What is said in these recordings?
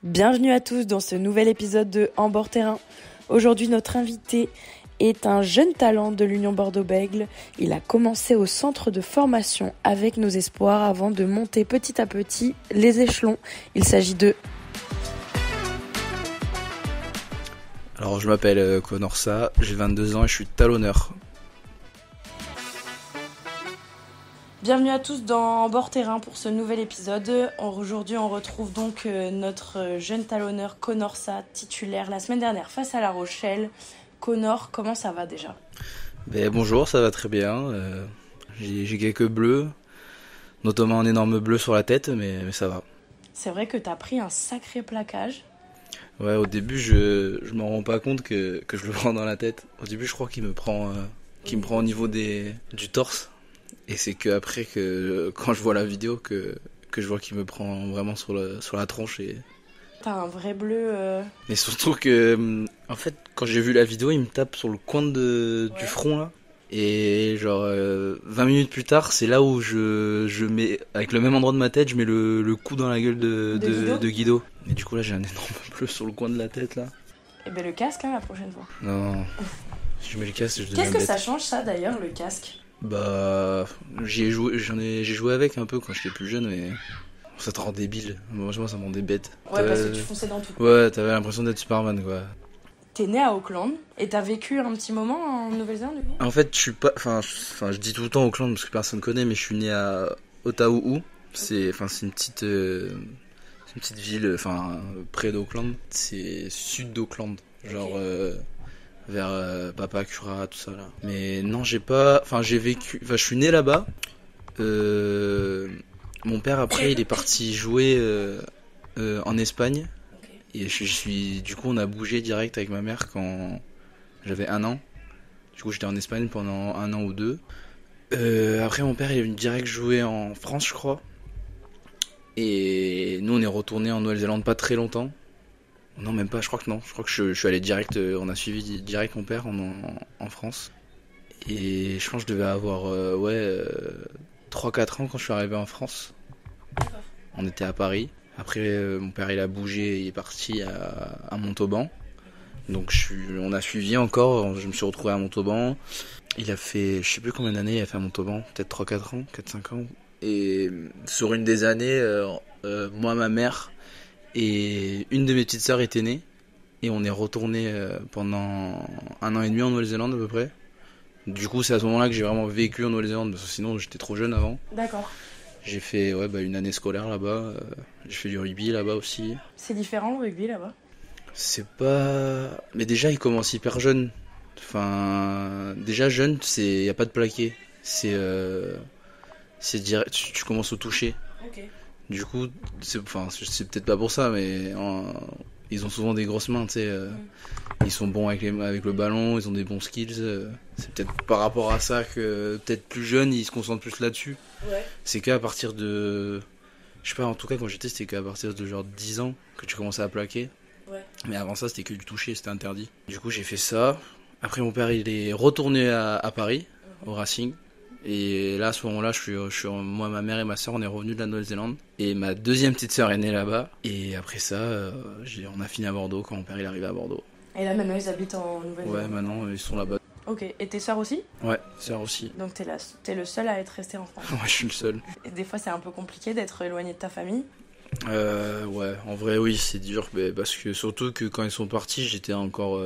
Bienvenue à tous dans ce nouvel épisode de En bord terrain. Aujourd'hui, notre invité est un jeune talent de l'Union Bordeaux-Bègles. Il a commencé au centre de formation avec nos espoirs avant de monter petit à petit les échelons. Il s'agit de... Alors je m'appelle Conorsa, j'ai 22 ans et je suis talonneur. Bienvenue à tous dans En bord terrain pour ce nouvel épisode. Aujourd'hui, on retrouve donc notre jeune talonneur Conorsa, titulaire la semaine dernière face à La Rochelle. Conor, comment ça va déjà ? Bonjour, ça va très bien. J'ai quelques bleus, notamment un énorme bleu sur la tête, mais ça va. C'est vrai que t'as pris un sacré plaquage. Ouais, au début, je m'en rends pas compte que je le prends dans la tête. Au début, je crois qu'il me prend au niveau du torse. Et c'est qu'après, quand je vois la vidéo, que je vois qu'il me prend vraiment sur la tronche. T'as un vrai bleu. Mais surtout que, en fait, quand j'ai vu la vidéo, il me tape sur le coin du front, là. Et genre, 20 minutes plus tard, c'est là où je mets, avec le même endroit de ma tête, je mets le coup dans la gueule de Guido. Et du coup, là, j'ai un énorme bleu sur le coin de la tête, là. Et le casque, la prochaine fois. Non, si je mets le casque, je deviens Qu'est-ce que bête. ça change, ça, d'ailleurs, le casque ? J'ai joué avec un peu quand j'étais plus jeune, mais ça te rend débile. Moi, ça me rendait bête. Ouais, parce que tu fonçais dans tout. Ouais, t'avais l'impression d'être Superman, quoi. T'es né à Auckland et t'as vécu un petit moment en Nouvelle-Zélande, du coup ? En fait, je suis pas, je dis tout le temps Auckland parce que personne connaît, mais je suis né à Otahuhu. C'est une petite ville, près d'Auckland. C'est sud d'Auckland, genre. Okay. Vers Papakura, tout ça là. Mais non, j'ai vécu, je suis né là-bas. Mon père après, il est parti jouer en Espagne. Okay. Et du coup, on a bougé direct avec ma mère quand j'avais 1 an. Du coup, j'étais en Espagne pendant 1 an ou 2. Après, mon père, il est venu direct jouer en France, je crois. Et nous, on est retourné en Nouvelle-Zélande pas très longtemps. Non, même pas, je crois que non. Je crois que je suis allé direct, on a suivi direct mon père en France. Et je pense que je devais avoir 3-4 ans quand je suis arrivé en France. On était à Paris. Après, mon père il a bougé, il est parti à Montauban. Donc on a suivi encore, je me suis retrouvé à Montauban. Il a fait, je sais plus combien d'années il a fait à Montauban, peut-être 3-4 ans, 4-5 ans. Et sur une des années, moi, ma mère... Et une de mes petites sœurs était née. Et on est retourné pendant 1 an et demi en Nouvelle-Zélande à peu près. Du coup, c'est à ce moment-là que j'ai vraiment vécu en Nouvelle-Zélande. Parce que sinon, j'étais trop jeune avant. D'accord. J'ai fait une année scolaire là-bas. J'ai fait du rugby là-bas aussi. C'est différent le rugby là-bas ? C'est pas... Mais déjà, il commence hyper jeune. Déjà jeune, il n'y a pas de plaqué. C'est direct, tu commences au toucher. Ok. Du coup, c'est peut-être pas pour ça, mais ils ont souvent des grosses mains, tu sais. Ils sont bons avec le ballon, ils ont des bons skills. C'est peut-être par rapport à ça que peut-être plus jeunes, ils se concentrent plus là-dessus. Ouais. C'est qu'à partir de... Je sais pas, en tout cas, quand j'étais, c'était qu'à partir de genre 10 ans que tu commençais à plaquer. Ouais. Mais avant ça, c'était que du toucher, c'était interdit. Du coup, j'ai fait ça. Après, mon père, il est retourné à Paris, au Racing. Et là, à ce moment-là, moi, ma mère et ma soeur, on est revenus de la Nouvelle-Zélande. Et ma deuxième petite soeur est née là-bas. Et après ça, on a fini à Bordeaux quand mon père est arrivé à Bordeaux. Et là, maintenant, ils habitent en Nouvelle-Zélande ? Ouais, maintenant, ils sont là-bas. Ok. Et tes soeurs aussi ? Ouais, sœurs aussi. Donc t'es le seul à être resté en France ? Ouais, je suis le seul. Et des fois, c'est un peu compliqué d'être éloigné de ta famille ? Ouais, en vrai, oui, c'est dur. Parce que surtout que quand ils sont partis, j'étais encore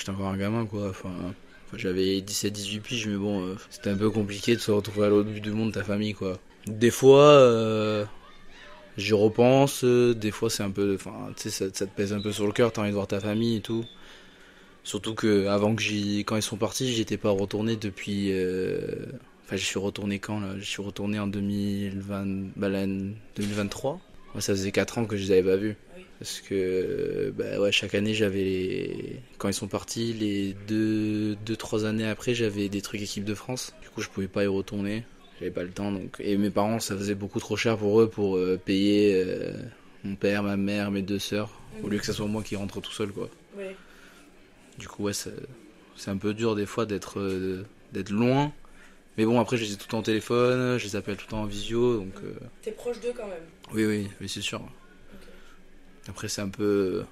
un gamin, quoi. J'avais 17-18 piges, mais bon, c'était un peu compliqué de se retrouver à l'autre bout du monde, ta famille, quoi. Des fois, j'y repense, des fois c'est un peu... tu sais, ça te pèse un peu sur le cœur, t'as envie de voir ta famille et tout. Surtout que quand ils sont partis, j'étais pas retourné depuis... je suis retourné quand, là ? Je suis retourné en 2023. Ouais, ça faisait 4 ans que je les avais pas vus. Parce que chaque année quand ils sont partis, les 2-3 années après, j'avais des trucs équipe de France. Du coup, je pouvais pas y retourner, j'avais pas le temps. Et mes parents, ça faisait beaucoup trop cher pour eux pour payer mon père, ma mère, mes 2 sœurs, au lieu que ça soit moi qui rentre tout seul, quoi. Ouais. Du coup, c'est un peu dur des fois d'être loin, Mais bon, après, je les ai tout le temps au téléphone, je les appelle tout le temps en visio, donc... T'es proche d'eux quand même? Oui, c'est sûr. Après, c'est un peu...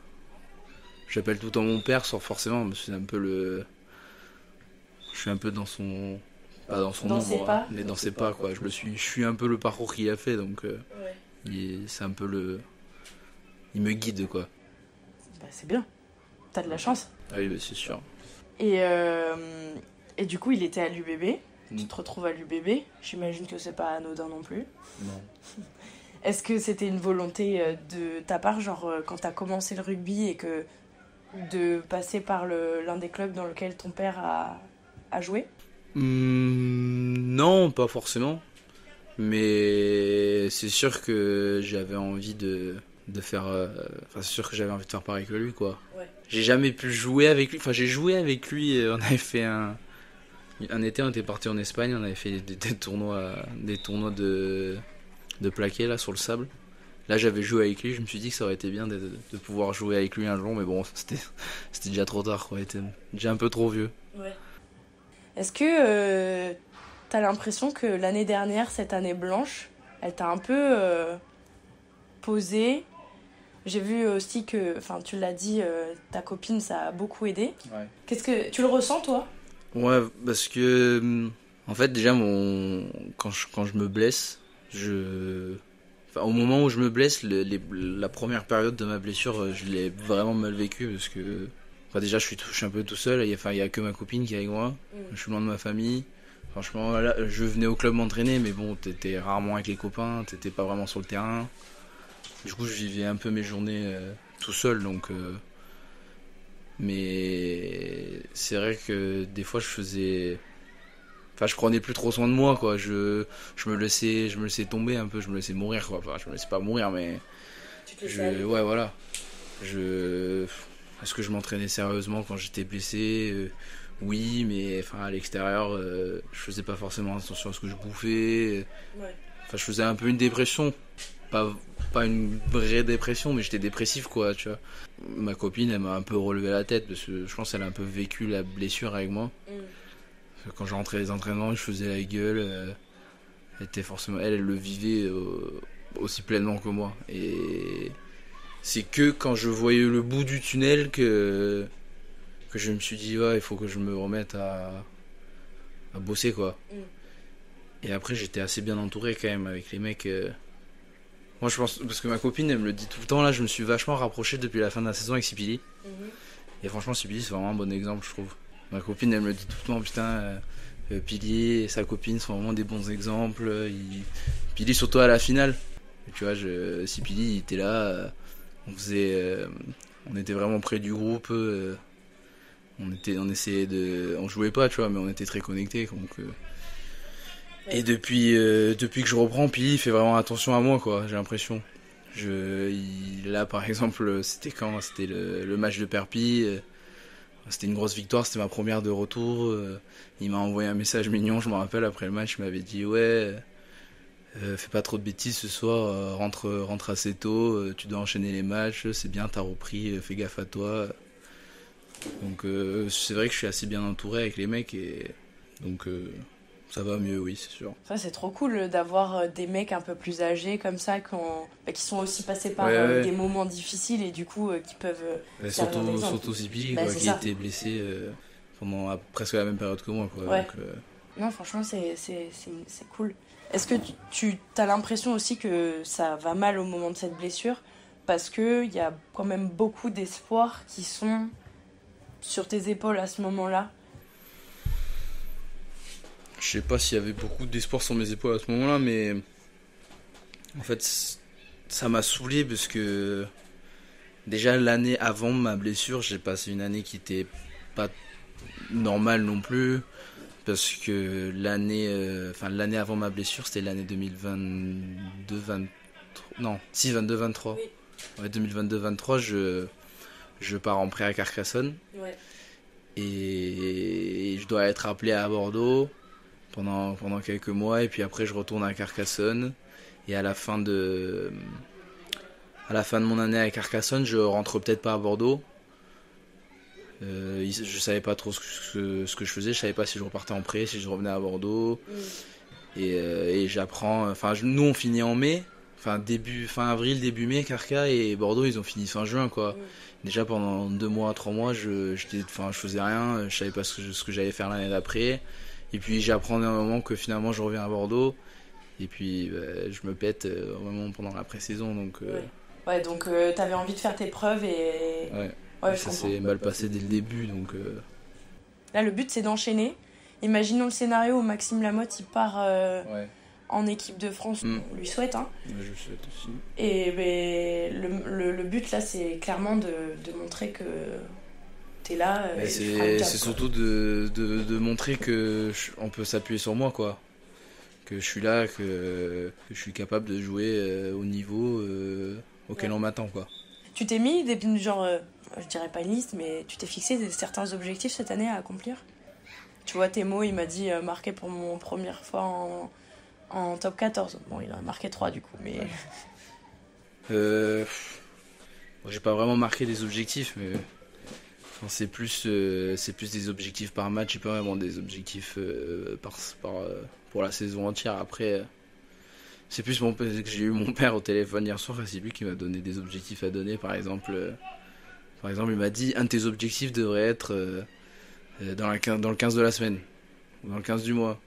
J'appelle tout le temps mon père, sans forcément, parce que c'est un peu le... Je suis un peu dans son... Pas dans son ombre, hein, mais dans ses pas, quoi. Je suis un peu le parcours qu'il a fait, donc... c'est un peu le... Il me guide, quoi. Bah, c'est bien. T'as de la chance. Ah oui, bah, c'est sûr. Et du coup, il était à l'UBB. Tu Mm. te retrouves à l'UBB. J'imagine que c'est pas anodin non plus. Non. Est-ce que c'était une volonté de ta part, genre quand t'as commencé le rugby et que de passer par l'un des clubs dans lequel ton père a joué? Non, pas forcément. Mais c'est sûr que j'avais envie de faire... Enfin, c'est sûr que j'avais envie de faire pareil que lui, quoi. Ouais. J'ai jamais pu jouer avec lui. Enfin, j'ai joué avec lui. On avait fait un été, on était parti en Espagne. On avait fait des tournois de plaqué, là, sur le sable. Là, j'avais joué avec lui. Je me suis dit que ça aurait été bien de pouvoir jouer avec lui un jour. Mais bon, c'était déjà trop tard, quoi. Il était déjà un peu trop vieux. Ouais. Est-ce que t'as l'impression que l'année dernière, cette année blanche, elle t'a un peu posé? J'ai vu aussi que, enfin tu l'as dit, ta copine, ça a beaucoup aidé. Ouais. Qu'est-ce que tu le ressens, toi? Ouais, parce que en fait déjà quand je me blesse, enfin, au moment où je me blesse, la première période de ma blessure, je l'ai vraiment mal vécue parce que enfin, déjà je suis un peu tout seul, il y a que ma copine qui est avec moi, je suis loin de ma famille. Franchement, là, je venais au club m'entraîner, mais bon, t'étais rarement avec les copains, t'étais pas vraiment sur le terrain. Du coup, je vivais un peu mes journées tout seul, donc mais c'est vrai que des fois je prenais plus trop soin de moi, quoi. Je me laissais tomber un peu, je me laissais mourir, quoi. Enfin, je me laissais pas mourir, mais Tu te laissais aller. ouais, voilà. Est-ce que je m'entraînais sérieusement quand j'étais blessé? Oui, mais enfin à l'extérieur, je faisais pas forcément attention à ce que je bouffais. Ouais. Enfin, je faisais un peu une dépression. Pas une vraie dépression, mais j'étais dépressif, quoi, tu vois. Ma copine, elle m'a un peu relevé la tête, parce que je pense qu'elle a un peu vécu la blessure avec moi. Quand je rentrais des entraînements, je faisais la gueule. Elle le vivait aussi pleinement que moi. Et c'est que quand je voyais le bout du tunnel que je me suis dit, ouais, il faut que je me remette à bosser, quoi. Et après, j'étais assez bien entouré quand même avec les mecs. Moi, je pense, parce que ma copine, elle me le dit tout le temps, là, je me suis vachement rapproché depuis la fin de la saison avec Sipili. Et franchement, Sipili, c'est vraiment un bon exemple, je trouve. Ma copine, elle me le dit tout le temps, putain, Pili et sa copine sont vraiment des bons exemples. Pili, surtout à la finale. Et tu vois, Sipili, il était là, on était vraiment près du groupe. On jouait pas, tu vois, mais on était très connectés, donc... Et depuis que je reprends, puis il fait vraiment attention à moi, quoi, j'ai l'impression. Là, par exemple, c'était le match de Perpy. C'était une grosse victoire, c'était ma première de retour. Il m'a envoyé un message mignon, je me rappelle, après le match, il m'avait dit, ouais, fais pas trop de bêtises ce soir, rentre assez tôt, tu dois enchaîner les matchs, c'est bien, t'as repris, fais gaffe à toi. Donc c'est vrai que je suis assez bien entouré avec les mecs, et donc... ça va mieux, oui, c'est sûr. Ça, c'est trop cool d'avoir des mecs un peu plus âgés comme ça, qui sont aussi passés par Ouais. des moments difficiles et du coup qui peuvent servir d'exemple. Surtout Zipi, Bah, quoi, c'est qui ça. était blessé pendant presque la même période que moi, quoi. Ouais. Donc, Non, franchement, c'est cool. Est-ce que tu as l'impression aussi que ça va mal au moment de cette blessure parce qu'il y a quand même beaucoup d'espoirs qui sont sur tes épaules à ce moment-là? je sais pas s'il y avait beaucoup d'espoir sur mes épaules à ce moment-là, mais en fait, ça m'a saoulé parce que déjà l'année avant ma blessure, j'ai passé une année qui était pas normale non plus. Parce que l'année avant ma blessure, c'était l'année 2022-23. Non, si, 22-23. Oui. Ouais, 2022-23, je pars en prêt à Carcassonne. Ouais. Et je dois être appelé à Bordeaux pendant quelques mois. Et puis après, je retourne à Carcassonne. Et à la fin de mon année à Carcassonne, je rentre peut-être pas à Bordeaux. Je savais pas trop ce que je faisais. Je savais pas si je repartais en prêt, si je revenais à Bordeaux. Et j'apprends. Enfin, nous on finit en mai. Fin avril, début mai, Carca, et Bordeaux ils ont fini fin juin quoi. Déjà pendant 2 mois, 3 mois, je faisais rien. Je savais pas ce que j'allais faire l'année d'après. Et puis j'apprends à un moment que finalement je reviens à Bordeaux. Et puis je me pète vraiment pendant la pré-saison. Donc, ouais, donc t'avais envie de faire tes preuves et... Ouais, ça s'est mal passé dès le début. Donc, Là, le but, c'est d'enchaîner. Imaginons le scénario où Maxime Lamotte, il part en équipe de France. On lui souhaite. Hein. Je le souhaite aussi. Et le but, là, c'est clairement de montrer que t'es là. C'est surtout de montrer qu'on peut s'appuyer sur moi, quoi. Que je suis là, que je suis capable de jouer au niveau auquel on m'attend, quoi. Tu t'es mis je dirais pas une liste, mais tu t'es fixé certains objectifs cette année à accomplir? Tu vois, Thémo, il m'a dit marquer pour mon première fois en top 14. Bon, il a marqué 3 du coup, mais... J'ai pas vraiment marqué des objectifs, mais c'est plus des objectifs par match, et pas vraiment des objectifs pour la saison entière. Après, c'est plus que j'ai eu mon père au téléphone hier soir, et c'est lui qui m'a donné des objectifs à donner. Par exemple, il m'a dit un de tes objectifs devrait être dans le 15 de la semaine, ou dans le 15 du mois.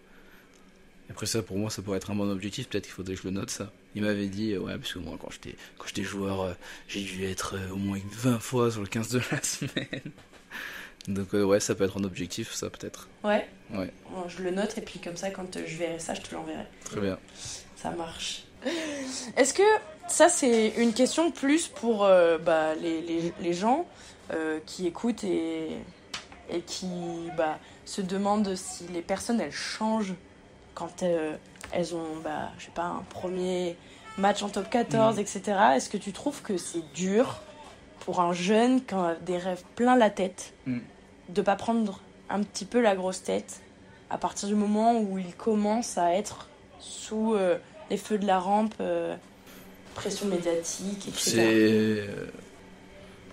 Après ça, pour moi, ça pourrait être un bon objectif. Peut-être qu'il faudrait que je le note, ça. Il m'avait dit, ouais, parce que moi, quand j'étais joueur, j'ai dû être au moins 20 fois sur le 15 de la semaine. Donc, ouais, ça peut être un objectif, ça, peut-être. Ouais. Bon, je le note, et puis comme ça, quand je verrai ça, je te l'enverrai. Très bien. Ça marche. Est-ce que ça, c'est une question plus pour les gens qui écoutent et qui se demandent si les personnes, elles changent quand elles ont, je sais pas, un premier match en top 14, etc. Est-ce que tu trouves que c'est dur pour un jeune qui a des rêves plein la tête de pas prendre un petit peu la grosse tête à partir du moment où il commence à être sous les feux de la rampe, pression médiatique, etc. C'est...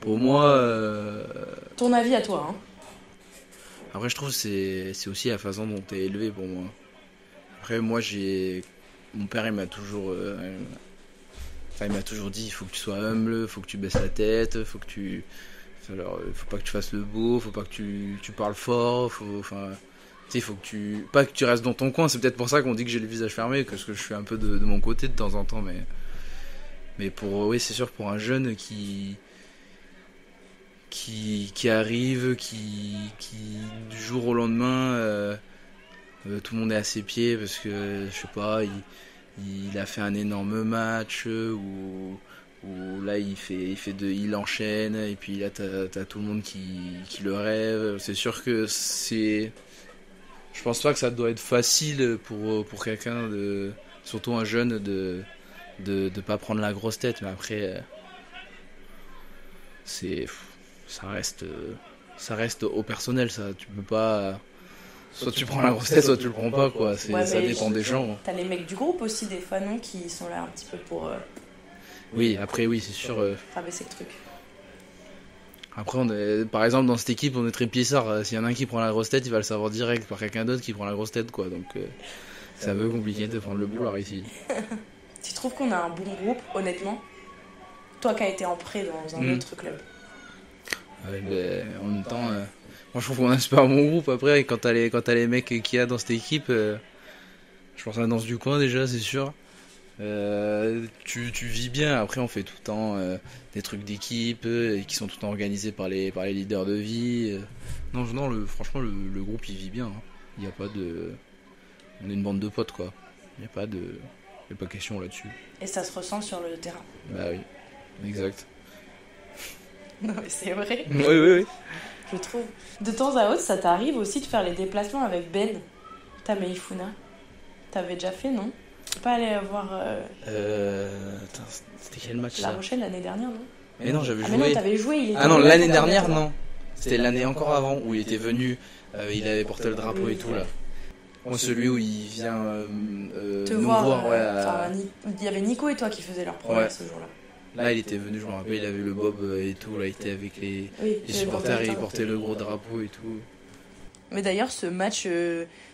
Pour moi... Ton avis à toi, hein. Après, je trouve que c'est aussi la façon dont t'es élevé pour moi. Après, moi, mon père, il m'a toujours dit, il faut que tu sois humble, il faut que tu baisses la tête, faut pas que tu fasses le beau, faut pas que tu parles fort, faut que pas que tu restes dans ton coin. C'est peut-être pour ça qu'on dit que j'ai le visage fermé, parce que je suis un peu de mon côté de temps en temps, mais oui, c'est sûr, pour un jeune qui arrive, qui du jour au lendemain, tout le monde est à ses pieds parce que, je sais pas, il a fait un énorme match, ou là il enchaîne, et puis là t'as tout le monde qui le rêve. C'est sûr que je pense pas que ça doit être facile pour quelqu'un, surtout un jeune, de pas prendre la grosse tête, mais après ça reste au personnel, ça. Tu peux pas, soit tu prends la grosse tête, soit tu le prends pas, quoi. Ça dépend des gens. T'as les mecs du groupe aussi, des fois, non, qui sont là un petit peu pour oui, après, oui, c'est sûr, faire baisser le truc. Après, par exemple, dans cette équipe, on est très pissards. S'il y en a un qui prend la grosse tête, il va le savoir direct par quelqu'un d'autre qui prend la grosse tête, quoi. Donc c'est un peu compliqué de prendre le boulard ici. Tu trouves qu'on a un bon groupe, honnêtement? Toi qui as été en prêt dans un autre club. Ouais, en même temps, moi je trouve qu'on a un super bon groupe. Après, quand t'as les mecs qu'il y a dans cette équipe, je pense à la danse du coin déjà, c'est sûr. Tu vis bien. Après, on fait tout le temps des trucs d'équipe qui sont tout le temps organisés par les leaders de vie. Non, franchement, le groupe il vit bien. Hein. Il y a pas de, on est une bande de potes, quoi. Il y a pas question là-dessus. Et ça se ressent sur le terrain. Bah oui, exact. Non mais c'est vrai. Oui. Je trouve. De temps à autre, ça t'arrive aussi de faire les déplacements avec Ben Tameifuna. T'avais déjà fait, non? T'es pas allé voir... C'était quel match, La Rochelle l'année dernière, non? Mais non, j'avais joué. Mais non, t'avais joué. Non, l'année dernière, non. C'était l'année encore avant, où il était venu, il avait porté le drapeau et tout, là. Moi, celui où il vient te nous voir, ouais. Il y avait Nico et toi qui faisaient leur première ce jour-là. Là, il était venu, je me rappelle, il avait le bob et tout. Là, il était avec les supporters et il portait le gros drapeau et tout. Mais d'ailleurs, ce match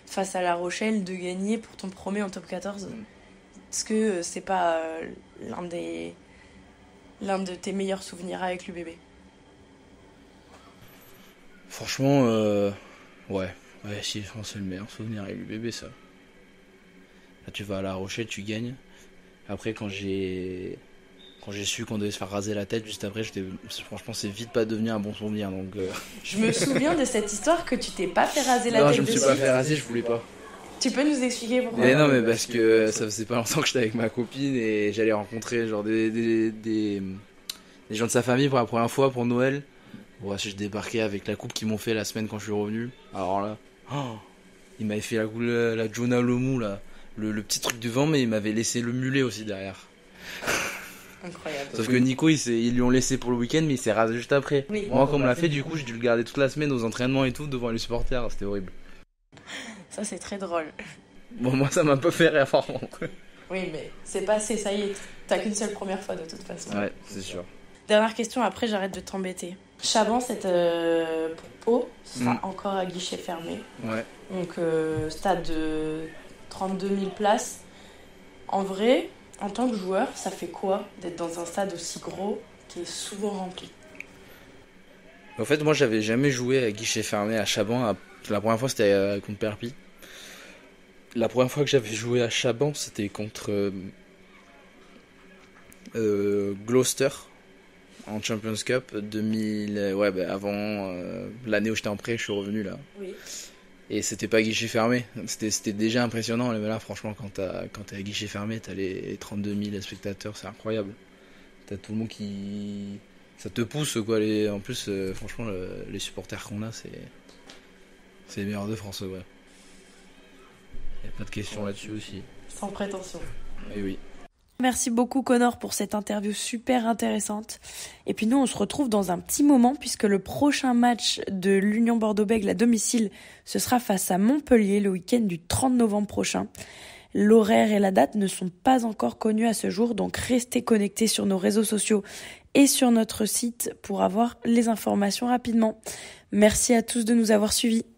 face à La Rochelle, de gagner pour ton premier en top 14, est-ce que c'est pas l'un de tes meilleurs souvenirs avec l'UBB? Franchement, ouais, si, je pense que c'est le meilleur souvenir avec l'UBB, ça. Là, tu vas à La Rochelle, tu gagnes. Après, quand j'ai su qu'on devait se faire raser la tête juste après, franchement, c'est vite pas devenu un bon souvenir. Donc, Je me souviens de cette histoire que tu t'es pas fait raser la non, tête. je me suis pas fait raser, je voulais pas. Tu peux nous expliquer pourquoi? Mais non, mais parce que ça faisait pas longtemps que j'étais avec ma copine et j'allais rencontrer genre des gens de sa famille pour la première fois pour Noël. Bon, je débarquais avec la coupe qu'ils m'ont fait la semaine quand je suis revenu. Alors là, il m'avait fait la Jonah Lomu, là, le petit truc devant, mais il m'avait laissé le mulet aussi derrière. Incroyable. Sauf que Nico, ils lui ont laissé pour le week-end, mais il s'est rasé juste après. Oui. Moi, quand on me l'a fait, du coup, j'ai dû le garder toute la semaine aux entraînements et tout devant les supporters. C'était horrible. Ça, c'est très drôle. Bon, moi, ça m'a un peu fait rire, par contre. Oui, mais c'est passé, ça y est. T'as qu'une seule première fois de toute façon. Ouais, c'est sûr. Dernière question, après j'arrête de t'embêter. Chaban, pour Pau, sera encore à guichet fermé. Ouais. Donc, stade de 32 000 places. En vrai, en tant que joueur, ça fait quoi d'être dans un stade aussi gros qui est souvent rempli? En fait, moi, j'avais jamais joué à guichet fermé à Chaban. La première fois, c'était contre Perpignan. La première fois que j'avais joué à Chaban, c'était contre Gloucester en Champions Cup 2000. Ouais, avant l'année où j'étais en prêt, je suis revenu là. Oui. Et c'était pas guichet fermé. C'était déjà impressionnant. Mais là, franchement, quand t'es à guichet fermé, t'as les 32 000 spectateurs, c'est incroyable. T'as tout le monde qui. Ça te pousse, quoi. En plus, franchement, les supporters qu'on a, c'est les meilleurs de France, ouais. Y a pas de question là-dessus aussi. Sans prétention. Et oui. Merci beaucoup Connor pour cette interview super intéressante. Et puis nous, on se retrouve dans un petit moment puisque le prochain match de l'Union Bordeaux-Bègles à domicile, ce sera face à Montpellier le week-end du 30 novembre prochain. L'horaire et la date ne sont pas encore connus à ce jour, donc restez connectés sur nos réseaux sociaux et sur notre site pour avoir les informations rapidement. Merci à tous de nous avoir suivis.